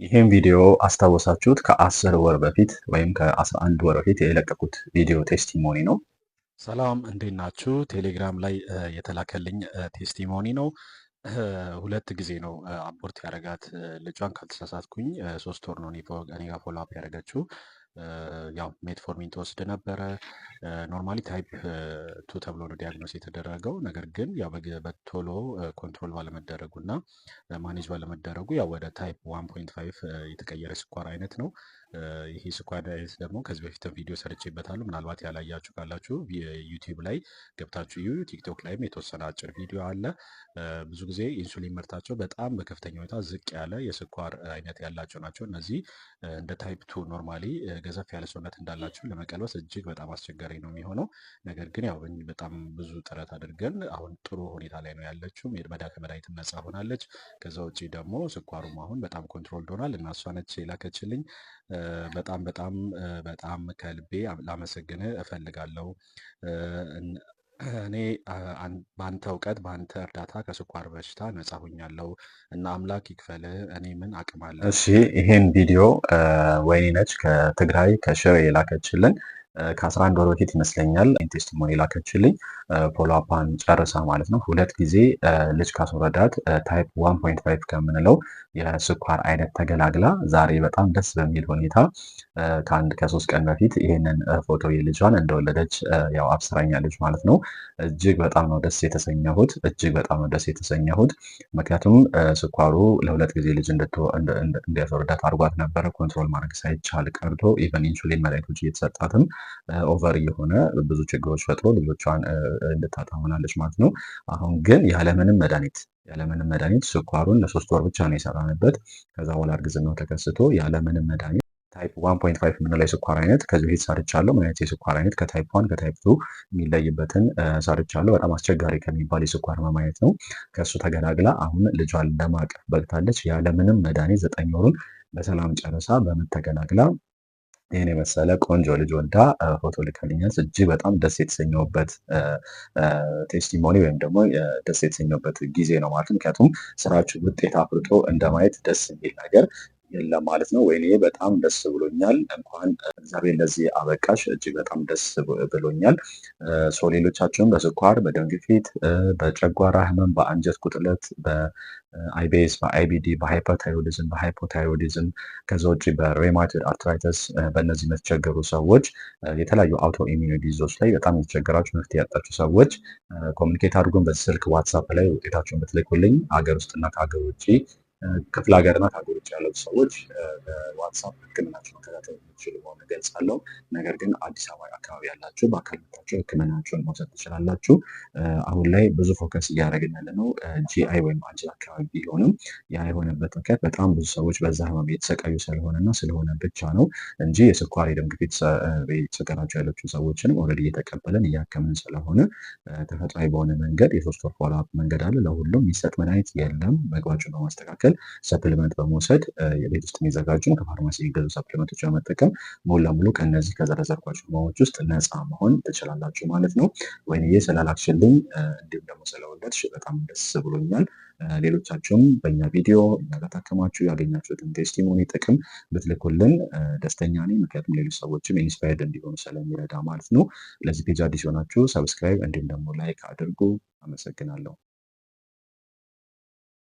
ይሄን ቪዲዮ አስታወሳችሁት ከ10 ወር በፊት ወይም ከ11 ወር በፊት የለቀቁት ቪዲዮ ቴስቲሞኒ ነው። ሰላም እንዴት ናችሁ? ቴሌግራም ላይ የተላከልኝ ቴስቲሞኒ ነው። ሁለት ጊዜ ነው አቦርት ያደረጋት ልጇን ካልተሳሳትኩኝ 3 ወር ነው እኔ ጋር ፎሎ አፕ ያደረገችው። ያው ሜትፎርሚን ትወስድ ነበረ። ኖርማሊ ታይፕ 2 ተብሎ ነው ዲያግኖስ የተደረገው። ነገር ግን ያው በቶሎ ኮንትሮል ባለመደረጉ እና ማኔጅ ባለመደረጉ ያው ወደ ታይፕ 1.5 የተቀየረ ስኳር አይነት ነው። ይሄ ስኳር አይነት ደግሞ ከዚህ በፊትም ቪዲዮ ሰርቼበታለሁ። ምናልባት ያላያችሁ ካላችሁ ዩቲዩብ ላይ ገብታችሁ እዩ። ቲክቶክ ላይም የተወሰነ አጭር ቪዲዮ አለ። ብዙ ጊዜ ኢንሱሊን ምርታቸው በጣም በከፍተኛ ሁኔታ ዝቅ ያለ የስኳር አይነት ያላቸው ናቸው። እነዚህ እንደ ታይፕ 2 ኖርማሊ ገዘፍ ያለ ሰውነት እንዳላቸው ለመቀልበስ እጅግ በጣም አስቸጋሪ ነው የሚሆነው። ነገር ግን ያው በጣም ብዙ ጥረት አድርገን አሁን ጥሩ ሁኔታ ላይ ነው ያለችው። ከመድኃኒትም ነፃ ሆናለች። ከዛ ውጭ ደግሞ ስኳሩም አሁን በጣም ኮንትሮል ሆኗል እና እሷ ነች የላከችልኝ። በጣም በጣም በጣም ከልቤ ላመሰግን እፈልጋለሁ። እኔ በአንተ እውቀት በአንተ እርዳታ ከስኳር በሽታ ነፃ ሆኛለሁ እና አምላክ ይክፈልህ። እኔ ምን አቅም አለ? እሺ ይሄን ቪዲዮ ወይኔ ነች ከትግራይ ከሽሬ የላከችልን ከ11 ወር በፊት ይመስለኛል ቴስቲሞኒ ላከችልኝ። ፎሎ አፓን ጨርሳ ማለት ነው። ሁለት ጊዜ ልጅ ካስወረዳት ታይፕ 1.5 ከምንለው የስኳር አይነት ተገላግላ ዛሬ በጣም ደስ በሚል ሁኔታ ከ3 ቀን በፊት ይህንን ፎቶ የልጇን እንደወለደች ያው አብስራኛለች ማለት ነው። እጅግ በጣም ነው ደስ የተሰኘሁት። እጅግ በጣም ነው ደስ የተሰኘሁት። ምክንያቱም ስኳሩ ለሁለት ጊዜ ልጅ እንዲያስወርዳት አድርጓት ነበረ። ኮንትሮል ማድረግ ሳይቻል ቀርቶ ኢቨን ኢንሱሊን መድኃኒቶች እየተሰጣትም ኦቨር እየሆነ ብዙ ችግሮች ፈጥሮ ልጆቿን እንድታጣ ሆናለች ማለት ነው። አሁን ግን ያለምንም መድኃኒት ስኳሩን ለ3 ወር ብቻ ነው የሰራንበት። ከዛ በኋላ እርግዝናው ተከስቶ ያለምንም መድኃኒት ታይፕ 1.5 የምንለው የስኳር አይነት ከዚህ በፊት ሰርቻለሁ። ምን አይነት የስኳር አይነት ከታይፕ 1 ከታይፕ 2 የሚለይበትን ሰርቻለሁ። በጣም አስቸጋሪ ከሚባል የስኳር ህመም አይነት ነው። ከእሱ ተገላግላ አሁን ልጇን ለማቀፍ በቅታለች። ያለምንም መድኃኒት 9 ወሩን በሰላም ጨርሳ በምጥ ተገላግላ ይህን የመሰለ ቆንጆ ልጅ ወልዳ ፎቶ ልካልኛል። እጅግ በጣም ደስ የተሰኘሁበት ቴስቲሞኒ ወይም ደግሞ ደስ የተሰኘሁበት ጊዜ ነው ማለት ነው። ምክንያቱም ስራችሁ ውጤት አፍርቶ እንደማየት ደስ የሚል ነገር የለም ማለት ነው። ወይኔ በጣም ደስ ብሎኛል። እንኳን እግዚአብሔር ለዚህ አበቃሽ። እጅግ በጣም ደስ ብሎኛል። ሌሎቻችሁም በስኳር፣ በደም ግፊት፣ በጨጓራ ህመም፣ በአንጀት ቁጥለት፣ በአይቢኤስ፣ በአይቢዲ፣ በሃይፐርታይሮይዲዝም፣ በሃይፖታይሮይዲዝም ከዛ ውጭ በሬማቶይድ አርትራይተስ በእነዚህ የምትቸገሩ ሰዎች የተለያዩ አውቶ ኢሚዩን ዲዚዞች ላይ በጣም የተቸገራችሁ መፍትሄ ያጣችሁ ሰዎች ኮሚኒኬት አድርጉን። በስልክ ዋትሳፕ ላይ ውጤታችሁን ብትልኩልኝ ሀገር ውስጥና ከሀገር ውጭ ክፍለ ሀገርና ከሀገር ውጭ ያሉ ሰዎች በዋትሳፕ ህክምናቸው መከታተል የሚችሉ መሆኑን እገልጻለሁ። ነገር ግን አዲስ አበባ አካባቢ ያላችሁ በአካል መጥታችሁ ህክምናችሁን መውሰድ ትችላላችሁ። አሁን ላይ ብዙ ፎከስ እያደረግን ያለነው ጂአይ ወይም አንጀት አካባቢ ቢሆንም ያ የሆነበት ምክንያት በጣም ብዙ ሰዎች በዛ ህመም የተሰቃዩ ስለሆነ ብቻ ነው እንጂ የስኳር የደም ግፊት ችግራቸው ያለችው ሰዎችንም ኦልሬዲ እየተቀበለን እያከምን ስለሆነ ተፈጥሯዊ በሆነ መንገድ የ3 ወር ፎሎ አፕ መንገድ አለ። ለሁሉም የሚሰጥ መድኃኒት የለም። ምግባችሁን በማስተካከል ሰፕሊመንት በመውሰድ የቤት ውስጥ የሚዘጋጁ ከፋርማሲ የሚገዙ ሰፕሊመንቶች በመጠቀም ሙሉ ለሙሉ ከነዚህ ከዘረዘርኳቸው ህመሞች ውስጥ ነፃ መሆን ትችላላችሁ ማለት ነው። ወይንዬ ስለላክሽልኝ እንዲሁም ደግሞ ስለወለድሽ በጣም ደስ ብሎኛል። ሌሎቻችሁም በእኛ ቪዲዮ እኛ ጋር ታከማችሁ ያገኛችሁትን ቴስቲሞኒ ጥቅም ብትልኩልን ደስተኛ ነኝ። ምክንያቱም ሌሎች ሰዎችም ኢንስፓየርድ እንዲሆኑ ስለሚረዳ ማለት ነው። ለዚህ ፔጅ አዲስ የሆናችሁ ሰብስክራይብ እንዲሁም ደግሞ ላይክ አድርጉ። አመሰግናለሁ።